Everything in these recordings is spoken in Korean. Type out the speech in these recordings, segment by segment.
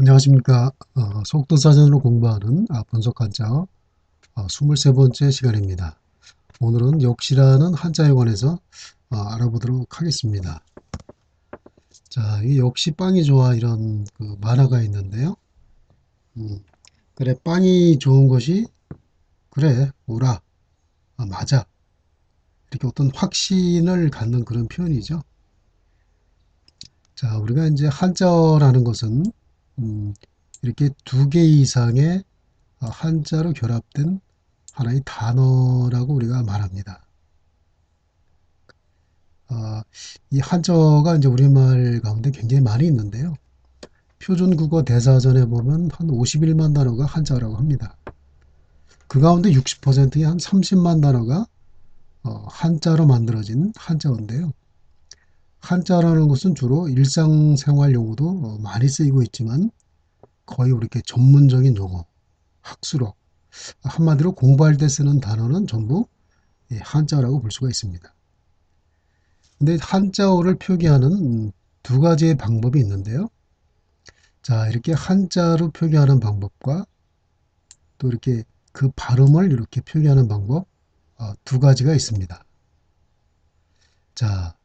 안녕하십니까. 속도사전으로 공부하는 분석 한자 23번째 시간입니다. 오늘은 역시라는 한자에 관해서 알아보도록 하겠습니다. 자, 이 역시 빵이 좋아 이런 그 만화가 있는데요. 그래, 빵이 좋은 것이 그래, 오라, 맞아. 이렇게 어떤 확신을 갖는 그런 표현이죠. 자, 우리가 이제 한자어라는 것은 음, 이렇게 두 개 이상의 한자로 결합된 하나의 단어라고 우리가 말합니다. 어, 이 한자어가 이제 우리말 가운데 굉장히 많이 있는데요. 표준국어 대사전에 보면 한 51만 단어가 한자어라고 합니다. 그 가운데 60%의 한 30만 단어가 한자로 만들어진 한자어인데요. 한자라는 것은 주로 일상생활 용어도 많이 쓰이고 있지만 거의 이렇게 전문적인 용어, 학술어, 한마디로 공부할 때 쓰는 단어는 전부 한자라고 볼 수가 있습니다. 근데 한자어를 표기하는 두 가지의 방법이 있는데요. 자, 이렇게 한자로 표기하는 방법과 또 이렇게 그 발음을 이렇게 표기하는 방법 두 가지가 있습니다. 자,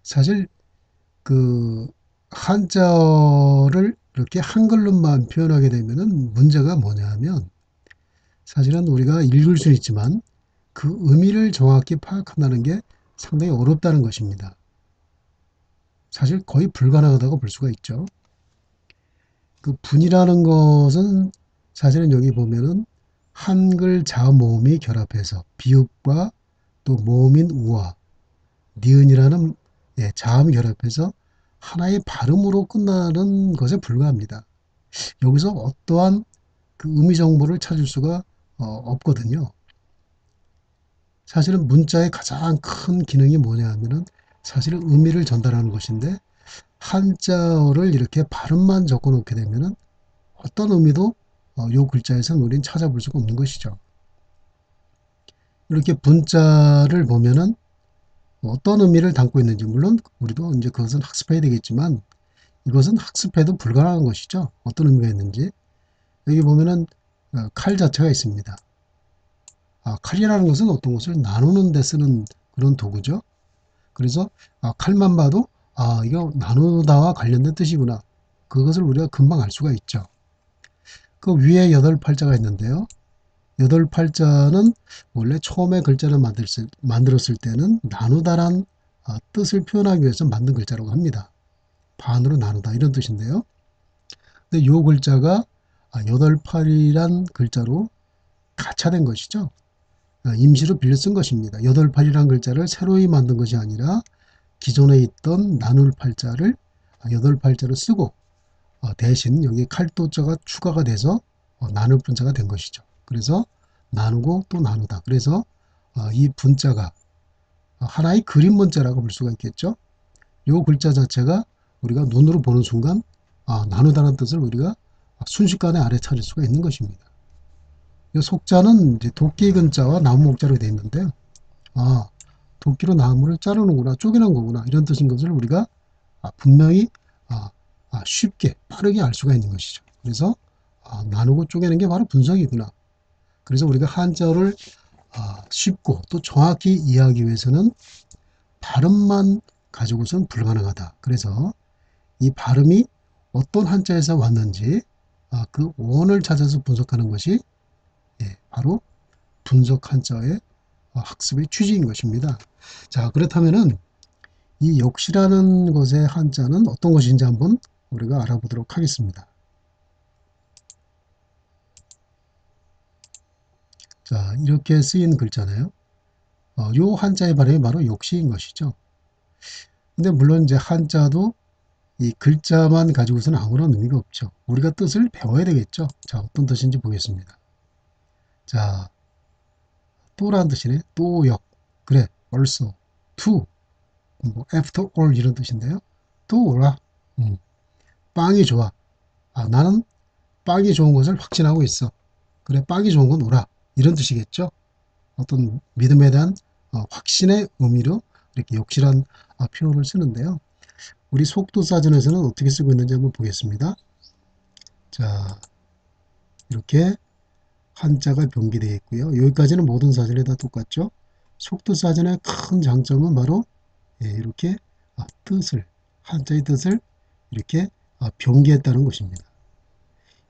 사실 그 한자어를 이렇게 한글로만 표현하게 되면은 문제가 뭐냐면 사실은 우리가 읽을 수 있지만 그 의미를 정확히 파악한다는 게 상당히 어렵다는 것입니다. 사실 거의 불가능하다고 볼 수가 있죠. 그 분이라는 것은 사실은 여기 보면은 한글 자모음이 결합해서 비읍과 또 모음인 우와, 니은이라는 자음이 결합해서 하나의 발음으로 끝나는 것에 불과합니다. 여기서 어떠한 그 의미 정보를 찾을 수가 없거든요. 사실은 문자의 가장 큰 기능이 뭐냐 하면은 사실은 의미를 전달하는 것인데 한자어를 이렇게 발음만 적어 놓게 되면은 어떤 의미도 요 글자에서는 우리는 찾아볼 수가 없는 것이죠. 이렇게 분자를 보면은 어떤 의미를 담고 있는지 물론 우리도 이제 그것은 학습해야 되겠지만 이것은 학습해도 불가능한 것이죠. 어떤 의미가 있는지 여기 보면은 칼 자체가 있습니다. 칼이라는 것은 어떤 것을 나누는 데 쓰는 그런 도구죠. 그래서 칼만 봐도 이거 나누다와 관련된 뜻이구나. 그것을 우리가 금방 알 수가 있죠. 그 위에 여덟 팔자가 있는데요. 여덟 팔자는 원래 처음에 글자를 만들었을 때는 나누다란 뜻을 표현하기 위해서 만든 글자라고 합니다. 반으로 나누다 이런 뜻인데요. 근데 이 글자가 여덟 팔이란 글자로 가차된 것이죠. 임시로 빌려 쓴 것입니다. 여덟 팔이란 글자를 새로이 만든 것이 아니라 기존에 있던 나눌 팔자를 여덟 팔자로 쓰고 대신 여기 칼도자가 추가가 돼서 나눌 분자가 된 것이죠. 그래서 나누고 또 나누다. 그래서 이 분자가 하나의 그림 문자라고 볼 수가 있겠죠. 이 글자 자체가 우리가 눈으로 보는 순간 나누다는 뜻을 우리가 순식간에 알아차릴 수가 있는 것입니다. 이 속자는 이제 도끼 근자와 나무 목자로 되어 있는데요. 아, 도끼로 나무를 자르는구나, 쪼개는 거구나 이런 뜻인 것을 우리가 분명히 쉽게 빠르게 알 수가 있는 것이죠. 그래서 나누고 쪼개는 게 바로 분석이구나. 그래서 우리가 한자어를 쉽고 또 정확히 이해하기 위해서는 발음만 가지고선 불가능하다. 그래서 이 발음이 어떤 한자에서 왔는지 그 원을 찾아서 분석하는 것이 바로 분석 한자의 학습의 취지인 것입니다. 자, 그렇다면은 이 역시라는 것의 한자는 어떤 것인지 한번 우리가 알아보도록 하겠습니다. 자, 이렇게 쓰인 글자네요. 요 한자의 발음이 바로 역시인 것이죠. 근데 물론 이제 한자도 이 글자만 가지고서는 아무런 의미가 없죠. 우리가 뜻을 배워야 되겠죠. 자, 어떤 뜻인지 보겠습니다. 자, 또라는 뜻이네. 또역. 그래, also, to, 뭐, after all 이런 뜻인데요. 또 오라. 빵이 좋아. 나는 빵이 좋은 것을 확신하고 있어. 그래, 빵이 좋은 건 오라. 이런 뜻이겠죠. 어떤 믿음에 대한 확신의 의미로 이렇게 역실한 표현을 쓰는데요. 우리 속도사전에서는 어떻게 쓰고 있는지 한번 보겠습니다. 자, 이렇게 한자가 병기되어 있고요. 여기까지는 모든 사전에 다 똑같죠. 속도 사전의 큰 장점은 바로 이렇게 뜻을, 한자의 뜻을 이렇게 병기했다는 것입니다.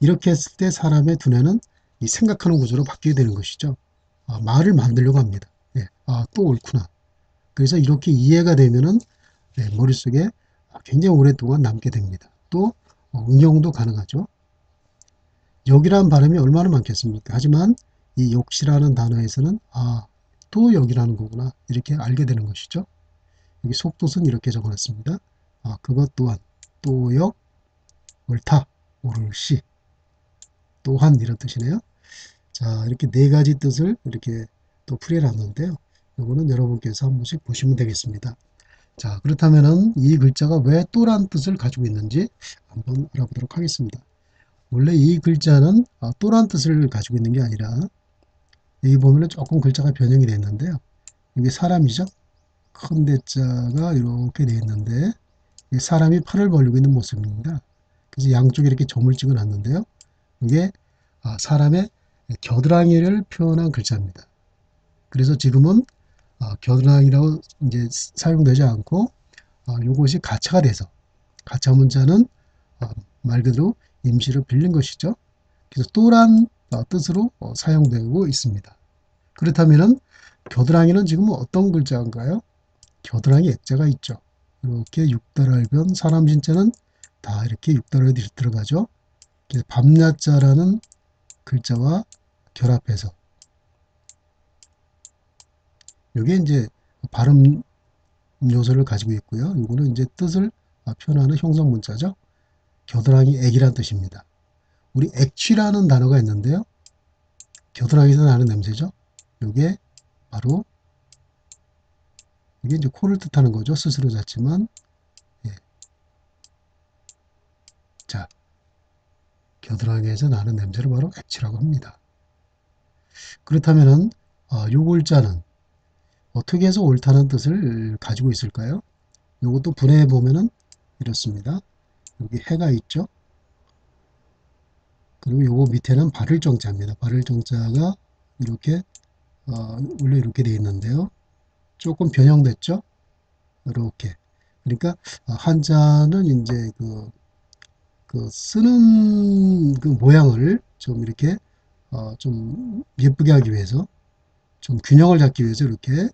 이렇게 했을 때 사람의 두뇌는 이 생각하는 구조로 바뀌게 되는 것이죠. 말을 만들려고 합니다. 또 옳구나. 그래서 이렇게 이해가 되면은 머릿속에 굉장히 오랫동안 남게 됩니다. 또 응용도 가능하죠. 역이라는 발음이 얼마나 많겠습니까? 하지만 이 역시라는 단어에서는 또 역이라는 거구나 이렇게 알게 되는 것이죠. 여기 속도는 이렇게 적어놨습니다. 그것 또한 또역 옳다 옳시 또한 이런 뜻이네요. 자, 이렇게 네 가지 뜻을 이렇게 또 풀이해놨는데요. 이거는 여러분께서 한 번씩 보시면 되겠습니다. 자, 그렇다면은 이 글자가 왜 또란 뜻을 가지고 있는지 한번 알아보도록 하겠습니다. 원래 이 글자는 또란 뜻을 가지고 있는 게 아니라 여기 보면은 조금 글자가 변형이 됐는데요. 이게 사람이죠. 큰 대자가 이렇게 되어 있는데 사람이 팔을 벌리고 있는 모습입니다. 그래서 양쪽에 이렇게 점을 찍어 놨는데요. 이게 사람의 겨드랑이를 표현한 글자입니다. 그래서 지금은 겨드랑이라고 이제 사용되지 않고 이것이 가차가 돼서 가차 문자는 말 그대로 임시로 빌린 것이죠. 그래서 또란 뜻으로 사용되고 있습니다. 그렇다면은 겨드랑이는 지금 어떤 글자인가요? 겨드랑이 액자가 있죠. 이렇게 육달알변 사람 진짜는 다 이렇게 육달알이 들어가죠. 그래서 밤야자라는 글자와 결합해서 이게 이제 발음 요소를 가지고 있고요. 이거는 이제 뜻을 표현하는 형성 문자죠. 겨드랑이 액이란 뜻입니다. 우리 액취라는 단어가 있는데요. 겨드랑이에서 나는 냄새죠. 이게 바로 이게 이제 코를 뜻하는 거죠. 스스로 잤지만 자, 겨드랑이에서 나는 냄새를 바로 액취라고 합니다. 그렇다면은 요 글자는 어떻게 해서 옳다는 뜻을 가지고 있을까요? 이것도 분해해 보면은 이렇습니다. 여기 해가 있죠. 그리고 요거 밑에는 발을 정자입니다. 발을 정자가 이렇게 원래 이렇게 되어 있는데요. 조금 변형됐죠. 이렇게. 그러니까 한자는 이제 그 쓰는 그 모양을 좀 이렇게 좀 예쁘게 하기 위해서 좀 균형을 잡기 위해서 이렇게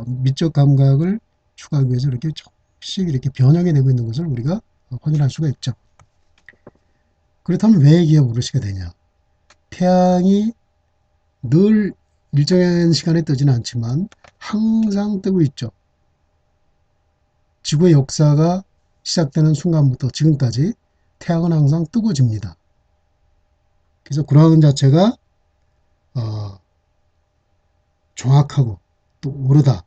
미적 감각을 추가하기 위해서 이렇게 조금씩 이렇게 변형이 되고 있는 것을 우리가 확인할 수가 있죠. 그렇다면 왜 이게 오롯이가 되냐? 태양이 늘 일정한 시간에 뜨지는 않지만 항상 뜨고 있죠. 지구의 역사가 시작되는 순간부터 지금까지 태양은 항상 뜨고 집니다. 그래서 구라은 자체가 정확하고 또 옳다,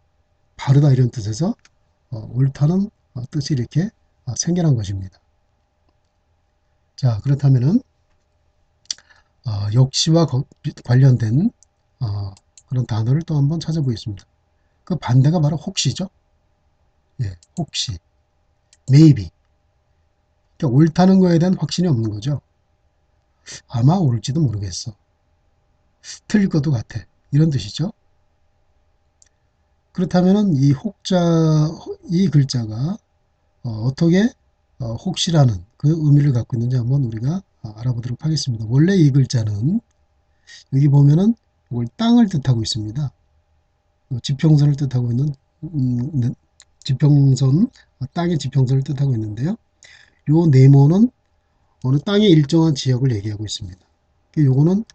바르다 이런 뜻에서 옳다는 뜻이 이렇게 생겨난 것입니다. 자, 그렇다면은 역시와 관련된 그런 단어를 또 한번 찾아보겠습니다. 그 반대가 바로 혹시죠. 혹시, maybe. 그러니까 옳다는 거에 대한 확신이 없는 거죠. 아마 옳을지도 모르겠어. 틀릴 것도 같아. 이런 뜻이죠. 그렇다면은 이 글자가 어떻게 혹시라는 그 의미를 갖고 있는지 한번 우리가 알아보도록 하겠습니다. 원래 이 글자는 여기 보면은 이걸 땅을 뜻하고 있습니다. 지평선을 뜻하고 있는 네, 지평선, 땅의 지평선을 뜻하고 있는데요. 요 네모는 어느 땅의 일정한 지역을 얘기하고 있습니다. 요거는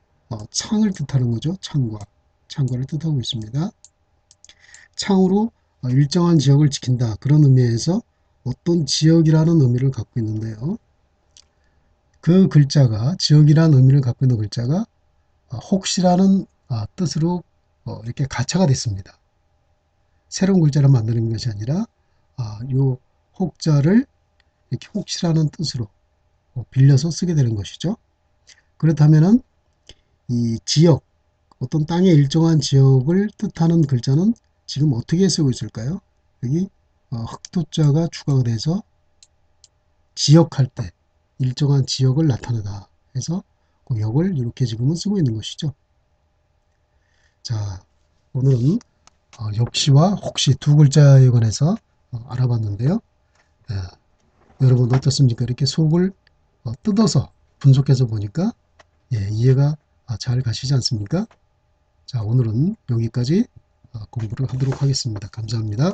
창을 뜻하는 거죠. 창과를 뜻하고 있습니다. 창으로 일정한 지역을 지킨다. 그런 의미에서 어떤 지역이라는 의미를 갖고 있는데요. 그 글자가 지역이라는 의미를 갖고 있는 글자가 혹시라는 뜻으로 이렇게 가차가 됐습니다. 새로운 글자를 만드는 것이 아니라 요 혹자를 이렇게 혹시라는 뜻으로 빌려서 쓰게 되는 것이죠. 그렇다면은 이 지역, 어떤 땅의 일정한 지역을 뜻하는 글자는 지금 어떻게 쓰고 있을까요? 여기 흑토자가 추가가 돼서 지역할 때 일정한 지역을 나타내다 해서 그 역을 이렇게 지금은 쓰고 있는 것이죠. 자, 오늘은 역시와 혹시 두 글자에 관해서 알아봤는데요. 여러분 어떻습니까? 이렇게 속을 뜯어서 분석해서 보니까 이해가 잘 가시지 않습니까? 자, 오늘은 여기까지 공부를 하도록 하겠습니다. 감사합니다.